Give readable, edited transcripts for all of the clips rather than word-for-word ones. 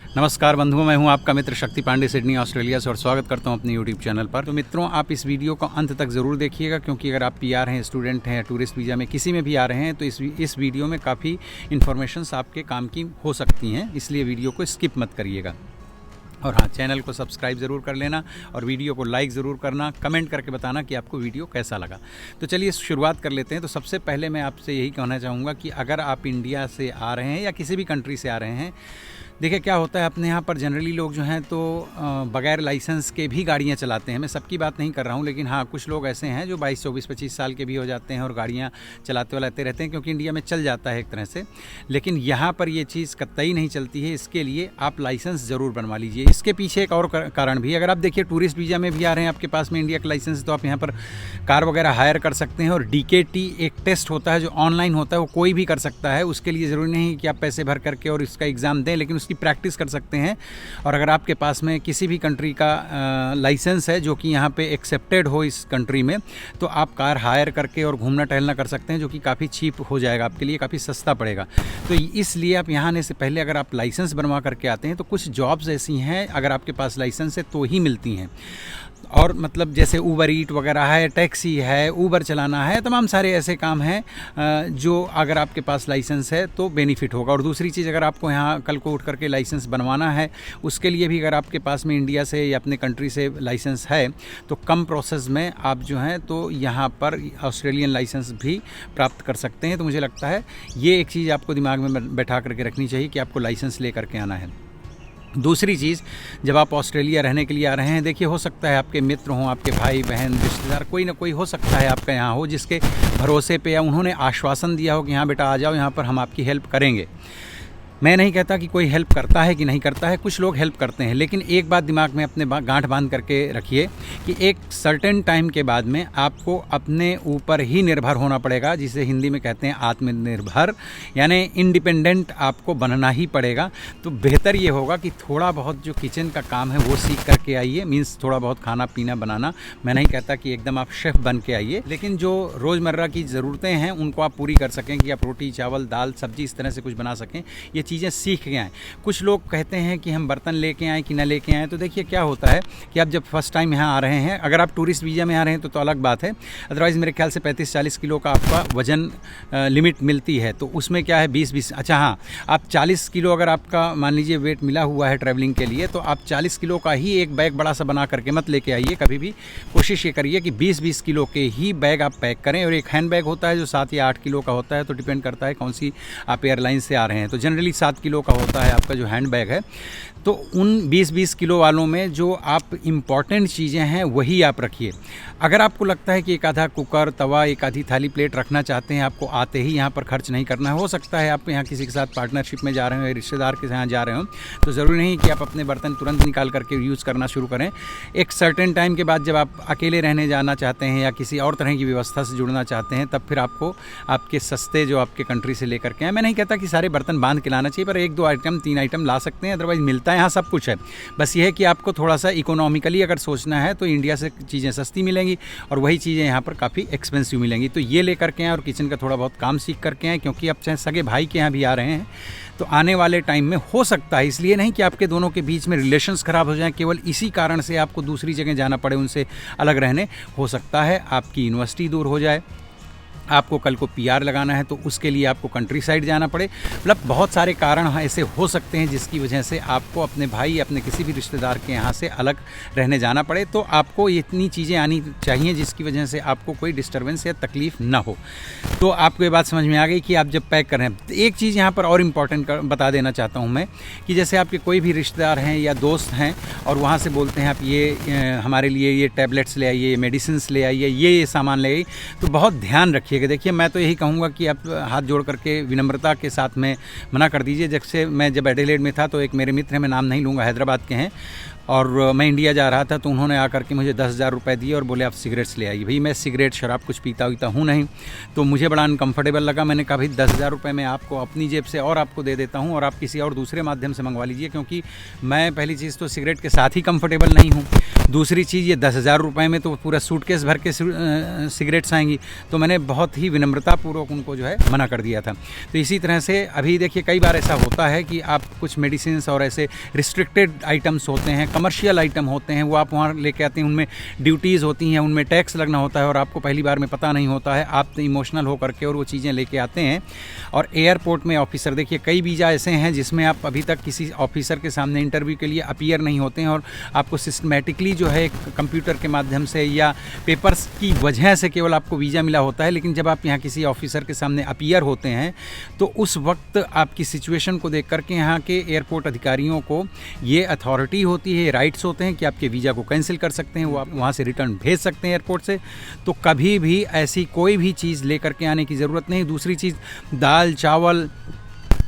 नमस्कार बंधुओं, मैं हूं आपका मित्र शक्ति पांडे सिडनी ऑस्ट्रेलिया से और स्वागत करता हूं अपने यूट्यूब चैनल पर। तो मित्रों, आप इस वीडियो को अंत तक ज़रूर देखिएगा, क्योंकि अगर आप पीआर हैं, स्टूडेंट हैं, टूरिस्ट वीज़ा में किसी में भी आ रहे हैं तो इस वीडियो में काफ़ी इन्फॉर्मेशंस आपके काम की हो सकती हैं, इसलिए वीडियो को स्किप मत करिएगा। और हाँ, चैनल को सब्सक्राइब ज़रूर कर लेना और वीडियो को लाइक ज़रूर करना, कमेंट करके बताना कि आपको वीडियो कैसा लगा। तो चलिए शुरुआत कर लेते हैं। तो सबसे पहले मैं आपसे यही कहना चाहूँगा कि अगर आप इंडिया से आ रहे हैं या किसी भी कंट्री से आ रहे हैं, देखिए क्या होता है, अपने यहाँ पर जनरली लोग जो हैं तो बगैर लाइसेंस के भी गाड़ियाँ चलाते हैं। मैं सबकी बात नहीं कर रहा हूँ, लेकिन हाँ, कुछ लोग ऐसे हैं जो 22, 24, 25 साल के भी हो जाते हैं और गाड़ियाँ चलाते रहते हैं, क्योंकि इंडिया में चल जाता है एक तरह से। लेकिन यहाँ पर ये चीज़ कतई नहीं चलती है। इसके लिए आप लाइसेंस ज़रूर बनवा लीजिए। इसके पीछे एक और कारण भी, अगर आप देखिए टूरिस्ट वीज़ा में भी आ रहे हैं, आपके पास में इंडिया का लाइसेंस, तो आप यहाँ पर कार वगैरह हायर कर सकते हैं। और DKT एक टेस्ट होता है जो ऑनलाइन होता है, वो कोई भी कर सकता है। उसके लिए ज़रूरी नहीं कि आप पैसे भर करके और इसका एग्ज़ाम दें, लेकिन उसकी प्रैक्टिस कर सकते हैं। और अगर आपके पास में किसी भी कंट्री का लाइसेंस है जो कि यहाँ पे एक्सेप्टेड हो इस कंट्री में, तो आप कार हायर करके और घूमना टहलना कर सकते हैं, जो कि काफ़ी चीप हो जाएगा, आपके लिए काफ़ी सस्ता पड़ेगा। तो इसलिए आप यहाँ आने से पहले अगर आप लाइसेंस बनवा करके आते हैं, तो कुछ जॉब्स ऐसी हैं अगर आपके पास लाइसेंस है तो ही मिलती हैं। और मतलब जैसे ऊबर ईट वगैरह है, टैक्सी है, ऊबर चलाना है, तमाम सारे ऐसे काम हैं जो अगर आपके पास लाइसेंस है तो बेनिफिट होगा। और दूसरी चीज़, अगर आपको यहाँ कल को उठ करके लाइसेंस बनवाना है, उसके लिए भी अगर आपके पास में इंडिया से या अपने कंट्री से लाइसेंस है, तो कम प्रोसेस में आप जो हैं तो यहाँ पर ऑस्ट्रेलियन लाइसेंस भी प्राप्त कर सकते हैं। तो मुझे लगता है ये एक चीज़ आपको दिमाग में बैठा करके रखनी चाहिए कि आपको लाइसेंस ले करके आना है। दूसरी चीज़, जब आप ऑस्ट्रेलिया रहने के लिए आ रहे हैं, देखिए हो सकता है आपके मित्र हों, आपके भाई बहन रिश्तेदार, कोई ना कोई हो सकता है आपका यहाँ हो, जिसके भरोसे पे या उन्होंने आश्वासन दिया हो कि हाँ बेटा आ जाओ, यहाँ पर हम आपकी हेल्प करेंगे। मैं नहीं कहता कि कोई हेल्प करता है कि नहीं करता है, कुछ लोग हेल्प करते हैं, लेकिन एक बात दिमाग में अपने गांठ बांध करके रखिए कि एक सर्टेन टाइम के बाद में आपको अपने ऊपर ही निर्भर होना पड़ेगा, जिसे हिंदी में कहते हैं आत्मनिर्भर, यानी इंडिपेंडेंट आपको बनना ही पड़ेगा। तो बेहतर ये होगा कि थोड़ा बहुत जो किचन का काम है वो सीख करके आइए, मीन्स थोड़ा बहुत खाना पीना बनाना। मैं नहीं कहता कि एकदम आप शेफ़ बन के आइए, लेकिन जो रोज़मर्रा की ज़रूरतें हैं उनको आप पूरी कर सकें, कि आप रोटी चावल दाल सब्जी इस तरह से कुछ बना सकें, ये चीज़ें सीख के आएँ। कुछ लोग कहते हैं कि हम बर्तन लेके आएँ कि ना लेके आएँ। तो देखिए क्या होता है कि आप जब फर्स्ट टाइम यहाँ आ रहे हैं, अगर आप टूरिस्ट वीज़ा में आ रहे हैं तो अलग बात है, अदरवाइज़ मेरे ख्याल से 35-40 किलो का आपका वज़न लिमिट मिलती है। तो उसमें क्या है 20-20, अच्छा हाँ, आप 40 किलो अगर आपका मान लीजिए वेट मिला हुआ है ट्रैवलिंग के लिए, तो आप 40 किलो का ही एक बैग बड़ा सा बना करके मत लेके आइए कभी भी। कोशिश ये करिए कि 20-20 किलो के ही बैग आप पैक करें। और एक हैंड बैग होता है जो 7 या 8 किलो का होता है, तो डिपेंड करता है कौन सी आप एयरलाइन से आ रहे हैं। तो जनरली 7 किलो का होता है आपका जो हैंड बैग है। तो उन 20-20 किलो वालों में जो आप इम्पॉर्टेंट चीज़ें हैं वही आप रखिए। अगर आपको लगता है कि एक आधा कुकर, तवा, एक आधी थाली प्लेट रखना चाहते हैं, आपको आते ही यहाँ पर खर्च नहीं करना है, हो सकता है आप यहाँ किसी के साथ पार्टनरशिप में जा रहे हो, रिश्तेदार के यहाँ जा रहे हो, तो ज़रूरी नहीं कि आप अपने बर्तन तुरंत निकाल करके यूज़ करना शुरू करें। एक सर्टेन टाइम के बाद जब आप अकेले रहने जाना चाहते हैं या किसी और तरह की व्यवस्था से जुड़ना चाहते हैं, तब फिर आपको आपके सस्ते जो आपके कंट्री से लेकर के आए, मैं नहीं कहता कि सारे बर्तन बांध के लाना चाहिए, पर 1-2 आइटम 3 आइटम ला सकते हैं, अदरवाइज़ मिलता है यहाँ सब कुछ है। बस ये है कि आपको थोड़ा सा इकोनॉमिकली अगर सोचना है तो इंडिया से चीज़ें सस्ती मिलेंगी और वही चीज़ें यहाँ पर काफ़ी एक्सपेंसिव मिलेंगी। तो ये लेकर के आएँ और किचन का थोड़ा बहुत काम सीख करके आएँ, क्योंकि आप चाहे सगे भाई के यहाँ भी आ रहे हैं तो आने वाले टाइम में हो सकता है, इसलिए नहीं कि आपके दोनों के बीच में रिलेशंस ख़राब हो जाएं, केवल इसी कारण से आपको दूसरी जगह जाना पड़े उनसे अलग रहने, हो सकता है आपकी यूनिवर्सिटी दूर हो जाए, आपको कल को पीआर लगाना है तो उसके लिए आपको कंट्री साइड जाना पड़े। मतलब बहुत सारे कारण ऐसे हो सकते हैं जिसकी वजह से आपको अपने भाई, अपने किसी भी रिश्तेदार के यहाँ से अलग रहने जाना पड़े। तो आपको इतनी चीज़ें आनी चाहिए जिसकी वजह से आपको कोई डिस्टर्बेंस या तकलीफ़ ना हो। तो आपको ये बात समझ में आ गई कि आप जब पैक कर रहे हैं। तो एक चीज़ यहाँ पर और इम्पॉर्टेंट बता देना चाहता हूँ मैं, कि जैसे आपके कोई भी रिश्तेदार हैं या दोस्त हैं और वहाँ से बोलते हैं आप ये हमारे लिए ये टैबलेट्स ले आइए, मेडिसिन्स ले आइए, ये सामान ले आइए, तो बहुत ध्यान रखिए। देखिए मैं तो यही कहूँगा कि आप हाथ जोड़ करके विनम्रता के साथ में मना कर दीजिए। जैसे मैं जब एडिलेड में था तो एक मेरे मित्र हैं, मैं नाम नहीं लूँगा, हैदराबाद के हैं, और मैं इंडिया जा रहा था तो उन्होंने आकर के मुझे 10,000 रुपये दिए और बोले आप सिगरेट्स ले आइए। भाई मैं सिगरेट शराब कुछ पीता हूँ नहीं, तो मुझे बड़ा अनकम्फर्टेबल लगा। मैंने कहा भाई 10,000 रुपये मैं आपको अपनी जेब से और आपको दे देता हूँ और आप किसी और दूसरे माध्यम से मंगवा लीजिए, क्योंकि मैं पहली चीज़ तो सिगरेट के साथ ही कंफर्टेबल नहीं हूँ, दूसरी चीज़ ये 10,000 रुपये में तो पूरा सूटकेस भर के सिगरेट्स आएंगी। तो मैंने बहुत बहुत ही विनम्रतापूर्वक उनको जो है मना कर दिया था। तो इसी तरह से अभी देखिए कई बार ऐसा होता है कि आप कुछ मेडिसिन और ऐसे रिस्ट्रिक्टेड आइटम्स होते हैं, कमर्शियल आइटम होते हैं, वो आप वहाँ लेके आते हैं, उनमें ड्यूटीज़ होती हैं, उनमें टैक्स लगना होता है और आपको पहली बार में पता नहीं होता है, आप इमोशनल हो करके और वो चीज़ें लेके आते हैं। और एयरपोर्ट में ऑफिसर, देखिए कई वीज़ा ऐसे हैं जिसमें आप अभी तक किसी ऑफिसर के सामने इंटरव्यू के लिए अपीयर नहीं होते हैं और आपको सिस्टमेटिकली जो है कंप्यूटर के माध्यम से या पेपर्स की वजह से केवल आपको वीज़ा मिला होता है। लेकिन जब आप यहाँ किसी ऑफिसर के सामने अपीयर होते हैं तो उस वक्त आपकी सिचुएशन को देख करके यहाँ के एयरपोर्ट अधिकारियों को ये अथॉरिटी होती है, राइट्स होते हैं कि आपके वीज़ा को कैंसिल कर सकते हैं, वो आप वहाँ से रिटर्न भेज सकते हैं एयरपोर्ट से। तो कभी भी ऐसी कोई भी चीज़ लेकर के आने की ज़रूरत नहीं। दूसरी चीज़, दाल चावल,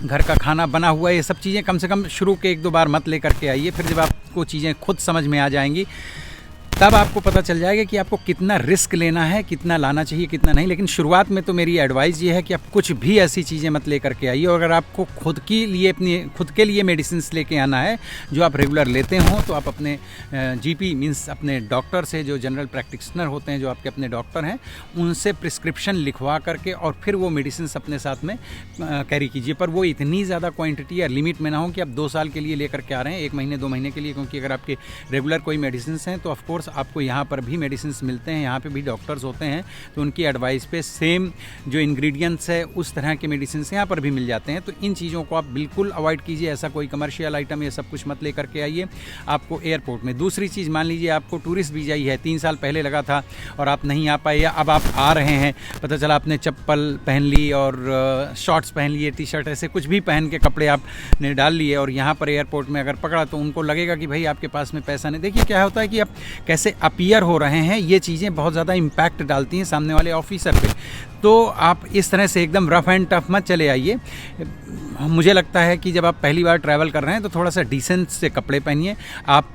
घर का खाना बना हुआ, ये सब चीज़ें कम से कम शुरू के 1-2 बार मत लेकर के आइए। फिर जब आपको चीज़ें खुद समझ में आ जाएंगी तब आपको पता चल जाएगा कि आपको कितना रिस्क लेना है, कितना लाना चाहिए, कितना नहीं। लेकिन शुरुआत में तो मेरी एडवाइस ये है कि आप कुछ भी ऐसी चीज़ें मत लेकर के आइए। और अगर आपको खुद के लिए मेडिसिन लेके आना है जो आप रेगुलर लेते हो, तो आप अपने जीपी मींस अपने डॉक्टर से, जो जनरल प्रैक्टिशनर होते हैं, जो आपके अपने डॉक्टर हैं, उनसे प्रिस्क्रिप्शन लिखवा करके और फिर वो मेडिसिन अपने साथ में कैरी कीजिए। पर वो इतनी ज़्यादा क्वान्टिटी या लिमिट में ना हो कि आप 2 साल के लिए लेकर के आ रहे हैं, 1 महीने 2 महीने के लिए। क्योंकि अगर आपके रेगुलर कोई मेडिसिन हैं तो ऑफकोर्स आपको यहाँ पर भी मेडिसिन मिलते हैं, यहाँ पे भी डॉक्टर्स होते हैं, तो उनकी एडवाइस पे सेम जो इंग्रेडिएंट्स है उस तरह के मेडिसिन यहाँ पर भी मिल जाते हैं। तो इन चीज़ों को आप बिल्कुल अवॉइड कीजिए। ऐसा कोई कमर्शियल आइटम ये सब कुछ मत लेकर के आइए आपको एयरपोर्ट में। दूसरी चीज़, मान लीजिए आपको टूरिस्ट वीज़ा ही है, 3 साल पहले लगा था और आप नहीं आ पाए, या अब आप आ रहे हैं, पता चला आपने चप्पल पहन ली और शॉर्ट्स पहन लिए, टी शर्ट, ऐसे कुछ भी पहन के कपड़े आपने डाल लिए और यहाँ पर एयरपोर्ट में अगर पकड़ा तो उनको लगेगा कि भाई आपके पास में पैसा नहीं। देखिए क्या होता है कि आप कैसे अपीयर हो रहे हैं, ये चीज़ें बहुत ज़्यादा इम्पैक्ट डालती हैं सामने वाले ऑफिसर पे। तो आप इस तरह से एकदम रफ़ एंड टफ मत चले आइए। मुझे लगता है कि जब आप पहली बार ट्रैवल कर रहे हैं तो थोड़ा सा डिसेंट से कपड़े पहनिए। आप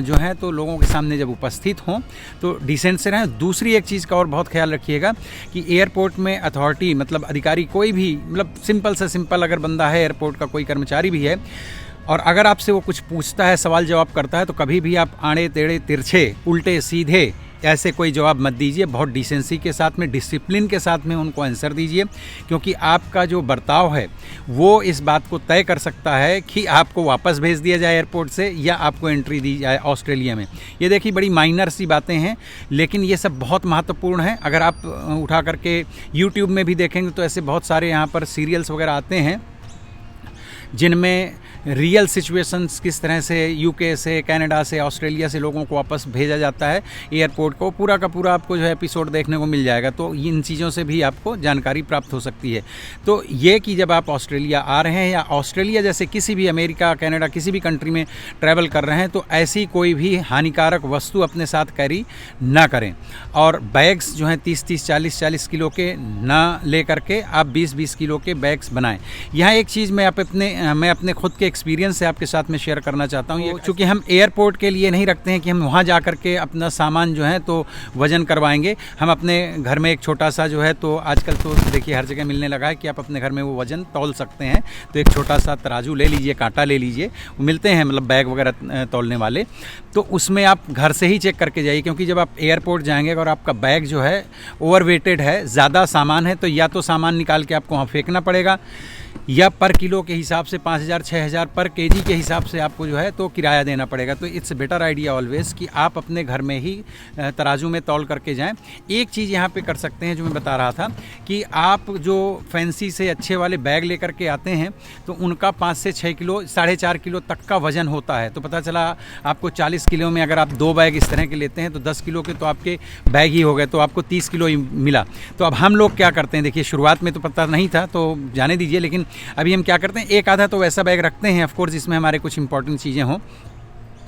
जो हैं तो लोगों के सामने जब उपस्थित हों तो डिसेंट से रहें। दूसरी एक चीज़ का और बहुत ख्याल रखिएगा कि एयरपोर्ट में अथॉरिटी, मतलब अधिकारी, कोई भी, मतलब सिंपल से सिंपल अगर बंदा है, एयरपोर्ट का कोई कर्मचारी भी है, और अगर आपसे वो कुछ पूछता है, सवाल जवाब करता है, तो कभी भी आप आड़े टेढ़े तिरछे, उल्टे सीधे ऐसे कोई जवाब मत दीजिए। बहुत डिसेंसी के साथ में, डिसिप्लिन के साथ में उनको आंसर दीजिए, क्योंकि आपका जो बर्ताव है वो इस बात को तय कर सकता है कि आपको वापस भेज दिया जाए एयरपोर्ट से या आपको एंट्री दी जाए ऑस्ट्रेलिया में। ये देखिए बड़ी माइनर सी बातें हैं, लेकिन ये सब बहुत महत्वपूर्ण है। अगर आप उठा करके यूट्यूब में भी देखेंगे तो ऐसे बहुत सारे यहाँ पर सीरियल्स वगैरह आते हैं जिनमें रियल सिचुएशंस किस तरह से यूके से, कनाडा से, ऑस्ट्रेलिया से लोगों को वापस भेजा जाता है एयरपोर्ट को, पूरा का पूरा आपको जो है एपिसोड देखने को मिल जाएगा। तो इन चीज़ों से भी आपको जानकारी प्राप्त हो सकती है। तो ये कि जब आप ऑस्ट्रेलिया आ रहे हैं या ऑस्ट्रेलिया जैसे किसी भी, अमेरिका, कनाडा, किसी भी कंट्री में ट्रैवल कर रहे हैं, तो ऐसी कोई भी हानिकारक वस्तु अपने साथ कैरी ना करें। और बैग्स जो हैं 30-30, 40-40 किलो के ना ले करके आप 20-20 किलो के बैग्स बनाएं। यहाँ एक चीज़ मैं अपने खुद के एक्सपीरियंस से आपके साथ में शेयर करना चाहता हूँ। चूँकि हम एयरपोर्ट के लिए नहीं रखते हैं कि हम वहाँ जा करके अपना सामान जो है तो वज़न करवाएंगे। हम अपने घर में एक छोटा सा जो है, तो आजकल तो देखिए हर जगह मिलने लगा है कि आप अपने घर में वो वज़न तौल सकते हैं। तो एक छोटा सा तराजू ले लीजिए, कांटा ले लीजिए, वो मिलते हैं मतलब बैग वगैरह तौलने वाले। तो उसमें आप घर से ही चेक करके जाइए, क्योंकि जब आप एयरपोर्ट जाएंगे और आपका बैग जो है ओवरवेटेड है, ज़्यादा सामान है, तो या तो सामान निकाल के आपको वहाँ फेंकना पड़ेगा, या पर किलो के हिसाब से 5,000-6,000 पर केजी के हिसाब से आपको जो है तो किराया देना पड़ेगा। तो इट्स बेटर आइडिया ऑलवेज़ कि आप अपने घर में ही तराजू में तौल करके जाएं। एक चीज़ यहाँ पे कर सकते हैं जो मैं बता रहा था कि आप जो फैंसी से अच्छे वाले बैग लेकर के आते हैं तो उनका 5 से 6 किलो, 4.5 किलो तक का वज़न होता है। तो पता चला आपको 40 किलो में अगर आप 2 बैग इस तरह के लेते हैं तो 10 किलो के तो आपके बैग ही हो गए, तो आपको 30 किलो ही मिला। तो अब हम लोग क्या करते हैं, देखिए शुरुआत में तो पता नहीं था तो जाने दीजिए, लेकिन अभी हम क्या करते हैं, एक आधा तो वैसा बैग रखते हैं, ऑफ कोर्स इसमें हमारे कुछ इंपॉर्टेंट चीज़ें हों,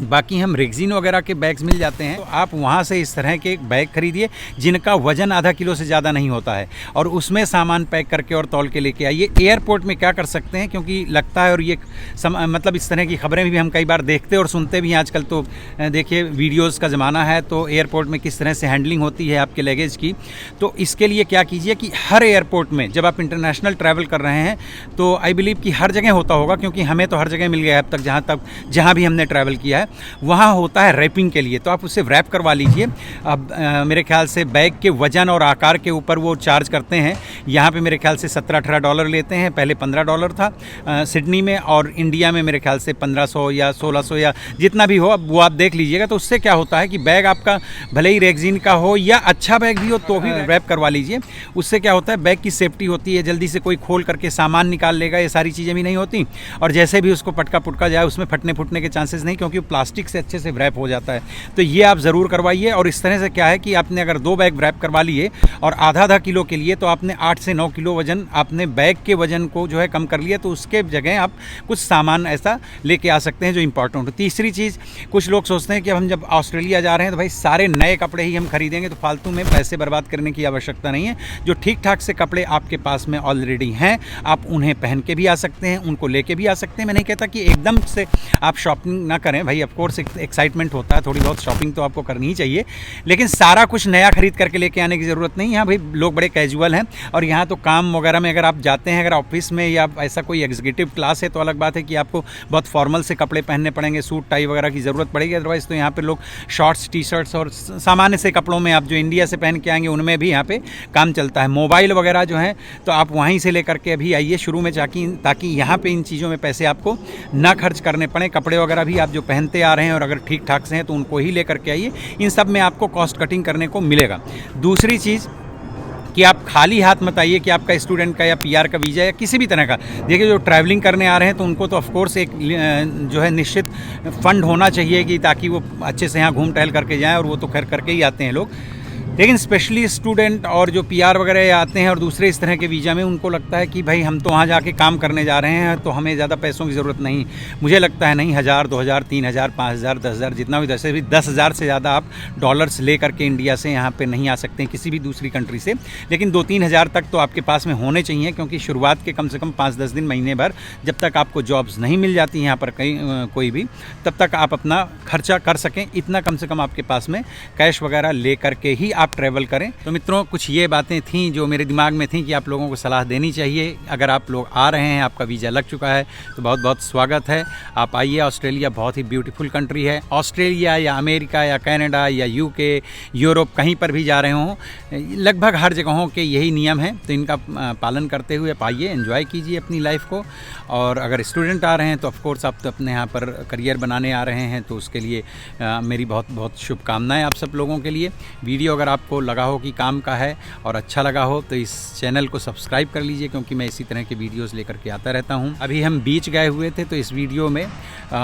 बाकी हम रेक्सिन वगैरह के बैग्स मिल जाते हैं। तो आप वहाँ से इस तरह के बैग खरीदिए जिनका वज़न आधा किलो से ज़्यादा नहीं होता है, और उसमें सामान पैक करके और तौल के लेके आइए। एयरपोर्ट में क्या कर सकते हैं, क्योंकि लगता है, और ये मतलब इस तरह की खबरें भी हम कई बार देखते और सुनते भी हैं आजकल, तो देखिए वीडियोज़ का ज़माना है, तो एयरपोर्ट में किस तरह से हैंडलिंग होती है आपके लगेज की। तो इसके लिए क्या कीजिए कि हर एयरपोर्ट में जब आप इंटरनेशनल ट्रैवल कर रहे हैं, तो आई बिलीव कि हर जगह होता होगा, क्योंकि हमें तो हर जगह मिल गया है अब तक, जहाँ भी हमने ट्रैवल किया है। वहाँ होता है रैपिंग के लिए, तो आप उससे रैप करवा लीजिए। अब मेरे ख्याल से बैग के वजन और आकार के ऊपर वो चार्ज करते हैं। यहाँ पे मेरे ख्याल से $17-18 लेते हैं, पहले $15 था सिडनी में, और इंडिया में मेरे ख्याल से 1500 या 1600 या जितना भी हो, अब वो आप देख लीजिएगा। तो उससे क्या होता है कि बैग आपका भले ही रेक्सिन का हो या अच्छा बैग भी हो तो भी रैप करवा लीजिए। उससे क्या होता है, बैग की सेफ्टी होती है, जल्दी से कोई खोल करके सामान निकाल लेगा, ये सारी चीज़ें भी नहीं होती, और जैसे भी उसको पटका पुटका जाए उसमें फटने फुटने के चांसेस नहीं, क्योंकि प्लास्टिक से अच्छे से रैप हो जाता है। तो ये आप ज़रूर करवाइए। और इस तरह से क्या है कि आपने अगर 2 बैग रैप करवा लिए और आधा किलो के लिए, तो आपने 8 से 9 किलो वजन आपने बैग के वजन को जो है कम कर लिया। तो उसके जगह आप कुछ सामान ऐसा लेके आ सकते हैं जो इंपॉर्टेंट हो। तीसरी चीज़, कुछ लोग सोचते हैं कि हम जब ऑस्ट्रेलिया जा रहे हैं तो भाई सारे नए कपड़े ही हम खरीदेंगे, तो फालतू में पैसे बर्बाद करने की आवश्यकता नहीं है। जो ठीक ठाक से कपड़े आपके पास में ऑलरेडी हैं, आप उन्हें पहन के भी आ सकते हैं, उनको लेके भी आ सकते हैं। मैं नहीं कहता कि एकदम से आप शॉपिंग ना करें, भाई ऑफ कोर्स एक्साइटमेंट होता है, थोड़ी बहुत शॉपिंग तो आपको करनी ही चाहिए, लेकिन सारा कुछ नया खरीद करके लेके आने की ज़रूरत नहीं है। यहाँ भाई लोग बड़े कैजुअल हैं, और यहाँ तो काम वगैरह में अगर आप जाते हैं, अगर ऑफिस में या ऐसा कोई एग्जीक्यूटिव क्लास है, तो अलग बात है कि आपको बहुत फॉर्मल से कपड़े पहनने पड़ेंगे, सूट टाई वगैरह की ज़रूरत पड़ेगी। अदरवाइज़ तो यहाँ पे लोग शॉर्ट्स, टी शर्ट्स और सामान्य से कपड़ों में, आप जो इंडिया से पहन के आएंगे उनमें भी यहाँ पे काम चलता है। मोबाइल वगैरह जो है तो आप वहीं से लेकर के अभी आइए शुरू में, ताकि यहाँ पे इन चीज़ों में पैसे आपको ना खर्च करने पड़े। कपड़े वगैरह भी आप जो पहनते आ रहे हैं और अगर ठीक ठाक से हैं तो उनको ही लेकर के आइए। इन सब में आपको कॉस्ट कटिंग करने को मिलेगा। दूसरी चीज़ कि आप खाली हाथ मत आइए कि आपका स्टूडेंट का या पीआर का वीज़ा या किसी भी तरह का, देखिए जो ट्रैवलिंग करने आ रहे हैं तो उनको तो ऑफ कोर्स एक जो है निश्चित फंड होना चाहिए कि ताकि वो अच्छे से यहाँ घूम टहल करके जाएं, और वो तो खैर करके ही आते हैं लोग। लेकिन स्पेशली स्टूडेंट और जो पीआर वगैरह आते हैं और दूसरे इस तरह के वीज़ा में, उनको लगता है कि भाई हम तो वहाँ जाके काम करने जा रहे हैं तो हमें ज़्यादा पैसों की ज़रूरत नहीं। मुझे लगता है नहीं, 1000, 2000, 3000, 5000, 10,000 जितना भी, वैसे भी 10,000 से ज़्यादा आप डॉलर्स ले करके इंडिया से यहाँ पे नहीं आ सकते हैं किसी भी दूसरी कंट्री से। लेकिन 2-3 हज़ार तक तो आपके पास में होने चाहिए, क्योंकि शुरुआत के कम से कम 5-10 दिन, महीने भर, जब तक आपको जॉब्स नहीं मिल जाती यहाँ पर कहीं कोई भी, तब तक आप अपना खर्चा कर सकें। इतना कम से कम आपके पास में कैश वगैरह ले करके ही आप ट्रैवल करें। तो मित्रों, कुछ ये बातें थीं जो मेरे दिमाग में थीं कि आप लोगों को सलाह देनी चाहिए। अगर आप लोग आ रहे हैं, आपका वीज़ा लग चुका है, तो बहुत बहुत स्वागत है, आप आइए। ऑस्ट्रेलिया बहुत ही ब्यूटीफुल कंट्री है। ऑस्ट्रेलिया या अमेरिका या कनाडा या यूके, यूरोप, कहीं पर भी जा रहे हों, लगभग हर जगहों के यही नियम हैं, तो इनका पालन करते हुए आप आइए, एंजॉय कीजिए अपनी लाइफ को। और अगर स्टूडेंट आ रहे हैं तो ऑफकोर्स आप तो अपने यहाँ पर करियर बनाने आ रहे हैं, तो उसके लिए मेरी बहुत बहुत शुभकामनाएँ आप सब लोगों के लिए। वीडियो अगर आपको लगा हो कि काम का है और अच्छा लगा हो तो इस चैनल को सब्सक्राइब कर लीजिए, क्योंकि मैं इसी तरह के वीडियोस लेकर के आता रहता हूं। अभी हम बीच गए हुए थे, तो इस वीडियो में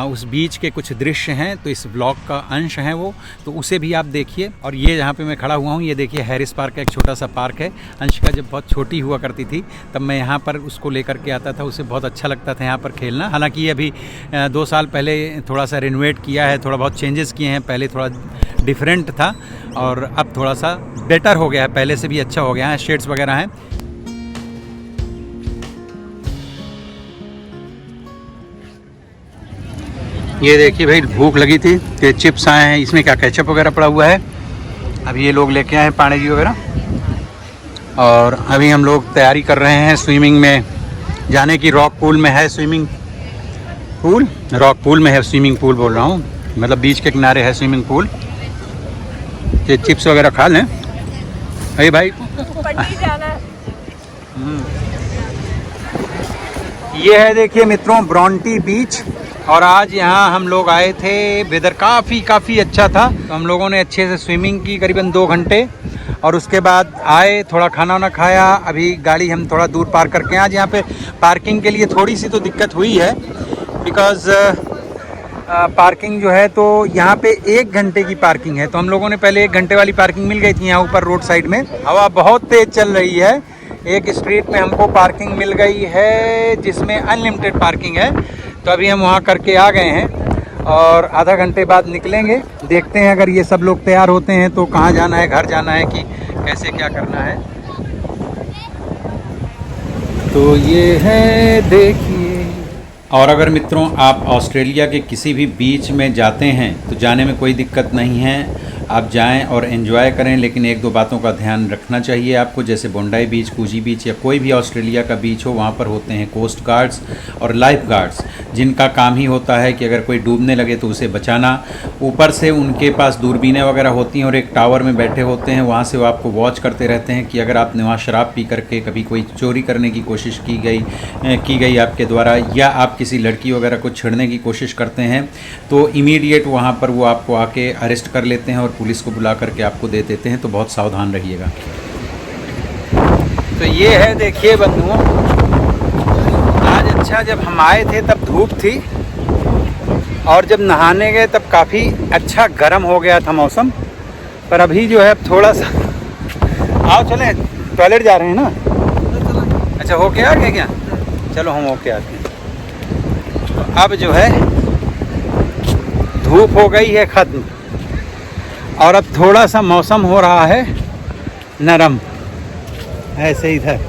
उस बीच के कुछ दृश्य हैं, तो इस ब्लॉग का अंश है वो, तो उसे भी आप देखिए। और ये जहाँ पे मैं खड़ा हुआ हूँ, ये देखिए हैरिस पार्क का एक छोटा सा पार्क है। अंशिका जब बहुत छोटी हुआ करती थी तब मैं यहाँ पर उसको लेकर के आता था, उसे बहुत अच्छा लगता था यहाँ पर खेलना। हालाँकि ये अभी 2 साल पहले थोड़ा सा रिनोवेट किया है, थोड़ा बहुत चेंजेस किए हैं, पहले थोड़ा डिफरेंट था और अब थोड़ा सा बेटर हो गया है, पहले से भी अच्छा हो गया है, शेड्स वगैरह हैं। ये देखिए भाई, भूख लगी थी तो चिप्स आए हैं, इसमें क्या केचप वगैरह पड़ा हुआ है। अभी ये लोग लेके आए हैं पानी जी वगैरह, और अभी हम लोग तैयारी कर रहे हैं स्विमिंग में जाने की। रॉक पूल में है स्विमिंग पूल, रॉक पूल में है स्विमिंग पूल बोल रहा हूँ, मतलब बीच के किनारे है स्विमिंग पूल। ये चिप्स वगैरह खा लें। अरे भाई ये है देखिए मित्रों ब्रॉन्टी बीच, और आज यहाँ हम लोग आए थे, वेदर काफ़ी अच्छा था, तो हम लोगों ने अच्छे से स्विमिंग की करीबन 2 घंटे, और उसके बाद आए, थोड़ा खाना वाना खाया। अभी गाड़ी हम थोड़ा दूर पार्क करके, आज यहाँ पे पार्किंग के लिए थोड़ी सी तो दिक्कत हुई है, बिकॉज़ पार्किंग जो है तो यहाँ पे 1 घंटे की पार्किंग है, तो हम लोगों ने पहले 1 घंटे वाली पार्किंग मिल गई थी यहाँ ऊपर रोड साइड में। हवा बहुत तेज़ चल रही है, एक स्ट्रीट में हमको पार्किंग मिल गई है जिसमें अनलिमिटेड पार्किंग है, तो अभी हम वहाँ करके आ गए हैं और आधा घंटे बाद निकलेंगे। देखते हैं अगर ये सब लोग तैयार होते हैं तो कहाँ जाना है, घर जाना है कि कैसे क्या करना है। तो ये है देखिए। और अगर मित्रों आप ऑस्ट्रेलिया के किसी भी बीच में जाते हैं तो जाने में कोई दिक्कत नहीं है। आप जाएं और एंजॉय करें, लेकिन एक दो बातों का ध्यान रखना चाहिए आपको। जैसे बोंडाई बीच, कूजी बीच या कोई भी ऑस्ट्रेलिया का बीच हो, वहाँ पर होते हैं कोस्ट गार्ड्स और लाइफ गार्ड्स, जिनका काम ही होता है कि अगर कोई डूबने लगे तो उसे बचाना। ऊपर से उनके पास दूरबीनें वगैरह होती हैं और एक टावर में बैठे होते हैं, वहाँ से वो आपको वॉच करते रहते हैं कि अगर आपने वहाँ शराब पी करके कभी कोई चोरी करने की कोशिश की गई आपके द्वारा, या आप किसी लड़की वगैरह को छेड़ने की कोशिश करते हैं, तो इमीडिएट वहाँ पर वो आपको आके अरेस्ट कर लेते हैं और पुलिस को बुला करके आपको दे देते हैं। तो बहुत सावधान रहिएगा। तो ये है, देखिए बंधुओं, आज अच्छा जब हम आए थे तब धूप थी और जब नहाने गए तब काफ़ी अच्छा गर्म हो गया था मौसम। पर अभी जो है अब थोड़ा सा, आओ चलें, टॉयलेट जा रहे हैं ना? अच्छा, होके आ गए क्या? चलो हम होके आते हैं। तो अब जो है धूप हो गई है ख़त्म और अब थोड़ा सा मौसम हो रहा है नरम, ऐसे इधर।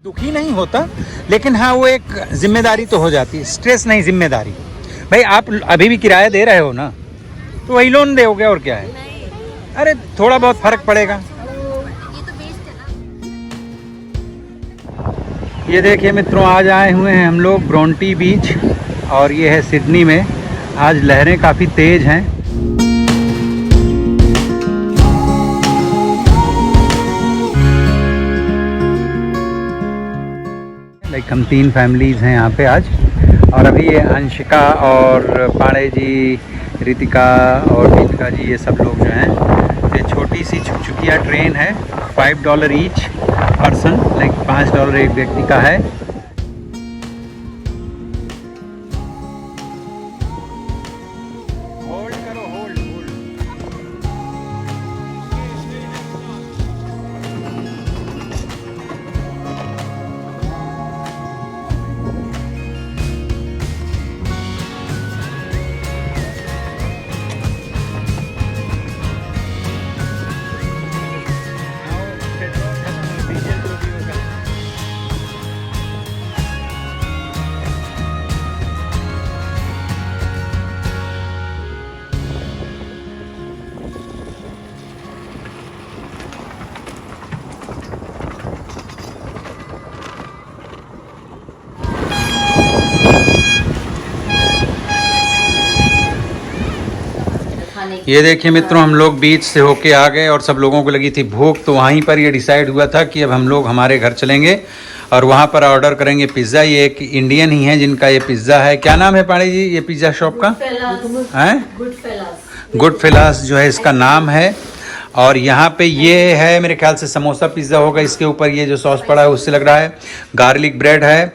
दुखी नहीं होता, लेकिन हाँ वो एक जिम्मेदारी तो हो जाती है। स्ट्रेस नहीं, जिम्मेदारी। भाई आप अभी भी किराया दे रहे हो ना, तो वही लोन दोगे और क्या है। अरे थोड़ा बहुत फर्क पड़ेगा। ये देखिए मित्रों, आज आए हुए हैं हम लोग ब्रोंटी बीच और ये है सिडनी में। आज लहरें काफ़ी तेज़ हैं। हम 3 फैमिलीज़ हैं यहाँ पे आज, और अभी ये अंशिका और पांडे जी, रितिका और दीपिका जी, ये सब लोग जो हैं, ये छोटी सी छुकछुकिया ट्रेन है, $5 ईच पर्सन, लाइक $5 एक व्यक्ति का है। होल्ड करो, होल्ड होल्ड। ये देखिए मित्रों, हम लोग बीच से होके आ गए और सब लोगों को लगी थी भूख, तो वहीं पर ये डिसाइड हुआ था कि अब हम लोग हमारे घर चलेंगे और वहाँ पर ऑर्डर करेंगे पिज़्ज़ा। ये एक इंडियन ही है जिनका ये पिज़्ज़ा है। क्या नाम है पांडे जी ये पिज़्ज़ा शॉप का? गुड फेलास जो है इसका नाम है। और यहाँ पे ये है, मेरे ख्याल से समोसा पिज़्ज़ा होगा। इसके ऊपर ये जो सॉस पड़ा है उससे लग रहा है। गार्लिक ब्रेड है।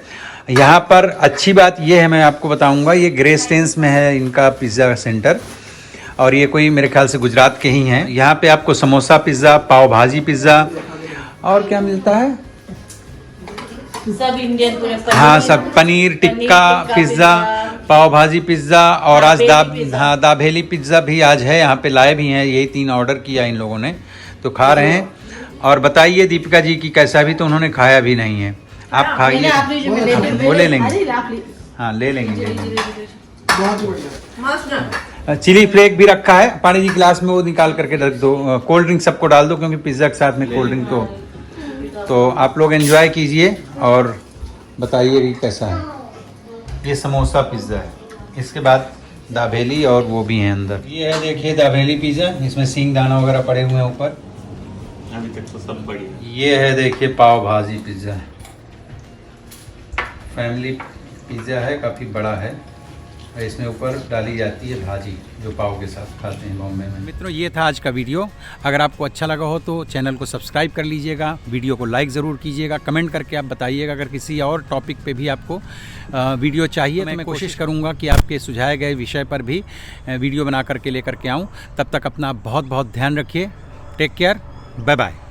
यहाँ पर अच्छी बात ये है, मैं आपको बताऊँगा, ये ग्रे स्टेन्स में है इनका पिज़्ज़ा सेंटर, और ये कोई मेरे ख्याल से गुजरात के ही हैं। यहाँ पे आपको समोसा पिज़्ज़ा, पाव भाजी पिज़्ज़ा और क्या मिलता है? सब इंडियन पूरे। हाँ, सब पनीर टिक्का पिज़्ज़ा, पाव भाजी पिज़्ज़ा और आज दाबेली पिज़्ज़ा भी आज है। यहाँ पे लाए भी हैं, यही 3 ऑर्डर किया इन लोगों ने, तो खा रहे हैं। और बताइए दीपिका जी की कैसा भी, तो उन्होंने खाया भी नहीं है। आप खाइए, वो ले लेंगे। हाँ ले लेंगे। चिली फ्लेक भी रखा है। पानी जी गिलास में वो निकाल करके रख दो। कोल्ड ड्रिंक सबको डाल दो, क्योंकि पिज़्ज़ा के साथ में कोल्ड ड्रिंक तो आप लोग एंजॉय कीजिए और बताइए कि कैसा है। ये समोसा पिज़्ज़ा है। इसके बाद दाबेली और वो भी हैं अंदर। ये है देखिए दाबेली पिज़्ज़ा, इसमें सींग दाना वगैरह पड़े हुए हैं ऊपर। अभी तक तो सब बढ़िया। ये है देखिए पाव भाजी पिज़्ज़ा है। फैमिली पिज़्ज़ा है, काफ़ी बड़ा है। इसमें ऊपर डाली जाती है भाजी, जो पाव के साथ खाते हैं बॉम्बे में। मित्रों, ये था आज का वीडियो। अगर आपको अच्छा लगा हो तो चैनल को सब्सक्राइब कर लीजिएगा, वीडियो को लाइक ज़रूर कीजिएगा, कमेंट करके आप बताइएगा। अगर किसी और टॉपिक पे भी आपको वीडियो चाहिए तो मैं कोशिश करूँगा कि आपके सुझाए गए विषय पर भी वीडियो बना करके लेकर के आऊँ। तब तक अपना बहुत बहुत ध्यान रखिए। Take care, bye bye.